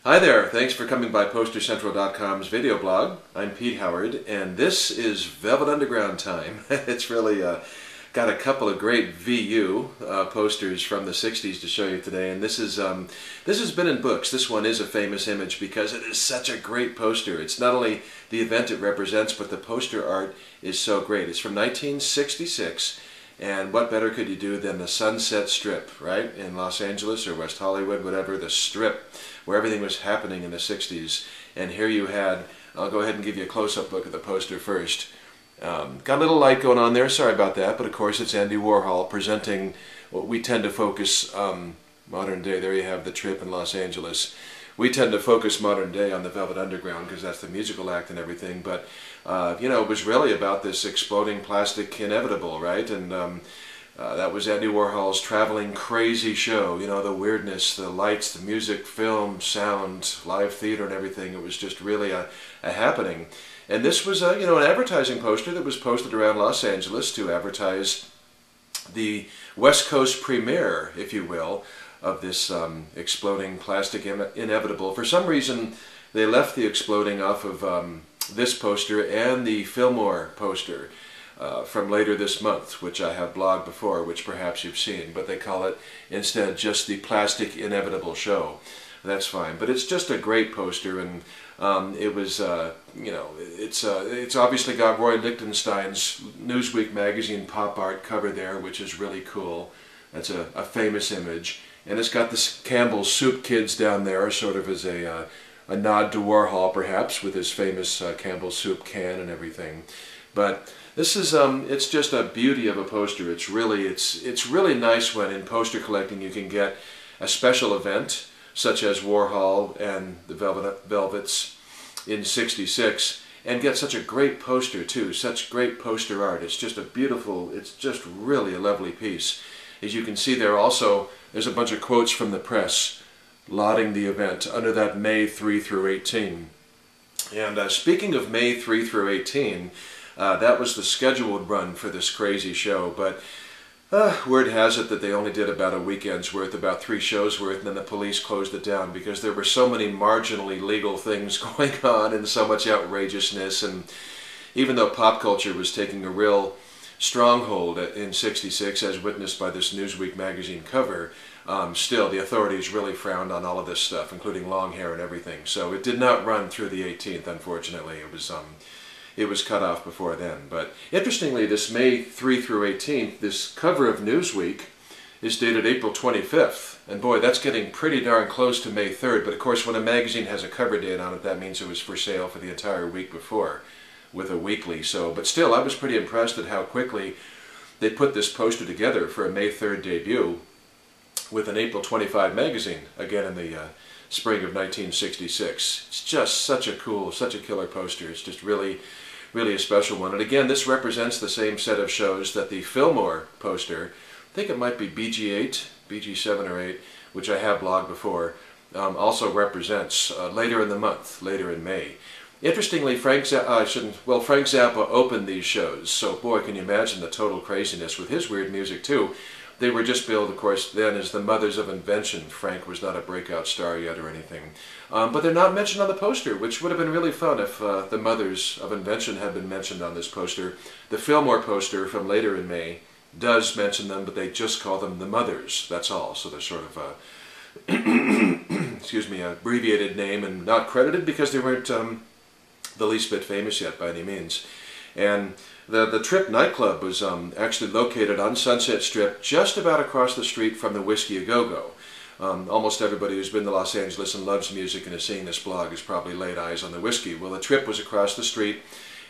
Hi there, thanks for coming by PosterCentral.com's video blog. I'm Pete Howard, and this is Velvet Underground time. It's really got a couple of great VU posters from the 60s to show you today, and this has been in books. This one is a famous image because it is such a great poster. It's not only the event it represents, but the poster art is so great. It's from 1966. And what better could you do than the Sunset Strip, right? In Los Angeles or West Hollywood, whatever, the strip where everything was happening in the 60s. And here you had, I'll go ahead and give you a close-up look at the poster first. Got a little light going on there, sorry about that, but of course it's Andy Warhol presenting what we tend to focus modern day. There you have the trip in Los Angeles. We tend to focus modern day on the Velvet Underground because that's the musical act and everything, but you know, it was really about this exploding plastic inevitable, right? And that was Andy Warhol's traveling crazy show, you know, the weirdness, the lights, the music, film, sound, live theater and everything. It was just really a happening. And this was, you know, an advertising poster that was posted around Los Angeles to advertise the West Coast premiere, if you will, of this exploding plastic inevitable. For some reason, they left the exploding off of this poster and the Fillmore poster from later this month, which I have blogged before, which perhaps you've seen, but they call it instead just the Plastic Inevitable Show. That's fine, but it's just a great poster, and it was, you know, it's obviously got Roy Lichtenstein's Newsweek magazine pop art cover there, which is really cool. That's a famous image. And it's got the Campbell's Soup Kids down there, sort of as a nod to Warhol, perhaps, with his famous Campbell's Soup can and everything. But this is, it's just a beauty of a poster. It's really nice when in poster collecting you can get a special event, such as Warhol and the Velvets in '66, and get such a great poster too, such great poster art. It's just a beautiful, it's just really a lovely piece. As you can see there also, there's a bunch of quotes from the press lauding the event under that May 3 through 18. And speaking of May 3 through 18, that was the scheduled run for this crazy show, but word has it that they only did about a weekend's worth, about 3 shows worth, and then the police closed it down because there were so many marginally legal things going on and so much outrageousness. And even though pop culture was taking a real stronghold in '66, as witnessed by this Newsweek magazine cover, still the authorities really frowned on all of this stuff, including long hair and everything. So it did not run through the 18th, unfortunately. It was cut off before then. But interestingly, this May 3 through 18th, this cover of Newsweek is dated April 25th. And boy, that's getting pretty darn close to May 3rd. But of course, when a magazine has a cover date on it, that means it was for sale for the entire week before, with a weekly. So, but still, I was pretty impressed at how quickly they put this poster together for a May 3rd debut with an April 25 magazine, again in the spring of 1966. It's just such a cool, such a killer poster. It's just really a special one. And again, this represents the same set of shows that the Fillmore poster, I think it might be BG8, BG7 or 8, which I have blogged before, also represents later in the month, later in May. Interestingly, Frank Zappa opened these shows, so boy, can you imagine the total craziness with his weird music too. They were just billed, of course, then as the Mothers of Invention. Frank was not a breakout star yet or anything. But they're not mentioned on the poster, which would have been really fun if the Mothers of Invention had been mentioned on this poster. The Fillmore poster from later in May does mention them, but they just call them the Mothers, that's all. So they're sort of a, excuse me, abbreviated name and not credited because they weren't the least bit famous yet by any means. And the Trip nightclub was actually located on Sunset Strip, just about across the street from the Whiskey A Go-Go. Almost everybody who's been to Los Angeles and loves music and is seeing this blog has probably laid eyes on the Whiskey. Well, the Trip was across the street,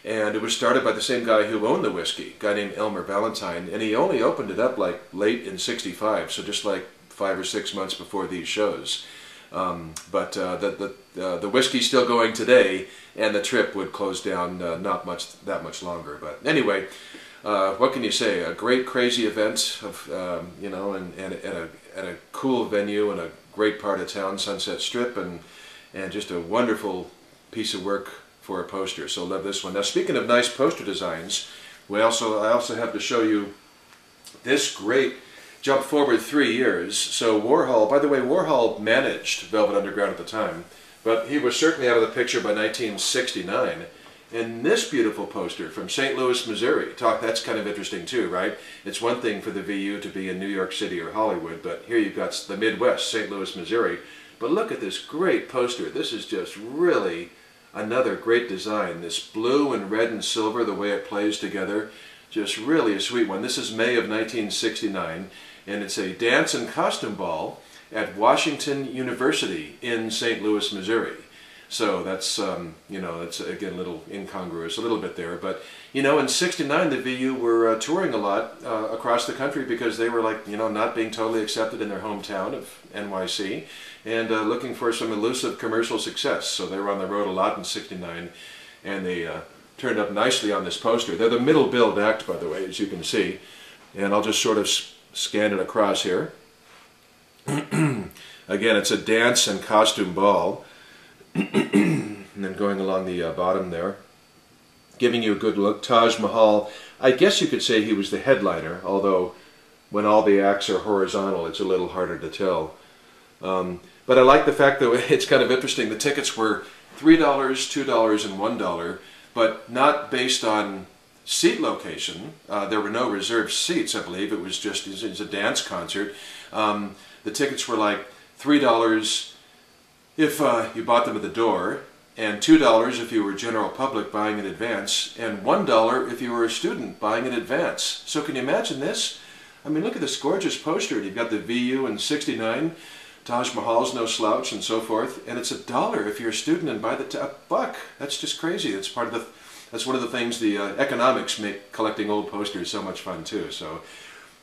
and it was started by the same guy who owned the Whiskey, a guy named Elmer Valentine, and he only opened it up like late in '65, so just like 5 or 6 months before these shows. But the Whiskey's still going today, and the Trip would close down not that much longer. But anyway, what can you say? A great crazy event of you know, and at a cool venue in a great part of town, Sunset Strip, and just a wonderful piece of work for a poster. So love this one. Now, speaking of nice poster designs, I also have to show you this great jump forward 3 years. So Warhol, by the way, Warhol managed Velvet Underground at the time, but he was certainly out of the picture by 1969. And this beautiful poster from St. Louis, Missouri, that's kind of interesting too, right? It's one thing for the VU to be in New York City or Hollywood, but here you've got the Midwest, St. Louis, Missouri. But look at this great poster. This is just really another great design. This blue and red and silver, the way it plays together, just really a sweet one. This is May of 1969, and it's a dance and costume ball at Washington University in St. Louis, Missouri. So that's, you know, that's again a little incongruous, a little bit there. But, you know, in '69 the VU were touring a lot across the country because they were like, you know, not being totally accepted in their hometown of NYC and looking for some elusive commercial success. So they were on the road a lot in '69, and they turned up nicely on this poster. They're the middle billed act, by the way, as you can see. And I'll just sort of scan it across here. Again, it's a dance and costume ball. And then going along the bottom there, giving you a good look. Taj Mahal, I guess you could say he was the headliner, although when all the acts are horizontal it's a little harder to tell. But I like the fact that it's kind of interesting. The tickets were $3, $2, and $1, but not based on seat location. There were no reserved seats, I believe. It was just, it's a dance concert. The tickets were like $3 if you bought them at the door, and $2 if you were general public buying in advance, and $1 if you were a student buying in advance. So can you imagine this? I mean, look at this gorgeous poster. You've got the VU in '69, Taj Mahal's no slouch, and so forth, and it's $1 if you're a student and buy a buck. That's just crazy. That's part of the, that's one of the things, the economics make collecting old posters so much fun too. So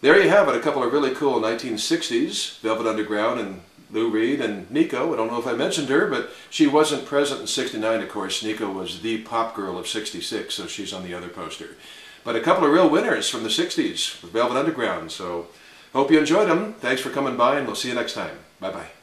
there you have it, a couple of really cool 1960s, Velvet Underground and Lou Reed and Nico. I don't know if I mentioned her, but she wasn't present in '69, of course. Nico was the pop girl of '66, so she's on the other poster. But a couple of real winners from the '60s with Velvet Underground, so hope you enjoyed them. Thanks for coming by, and we'll see you next time. Bye-bye.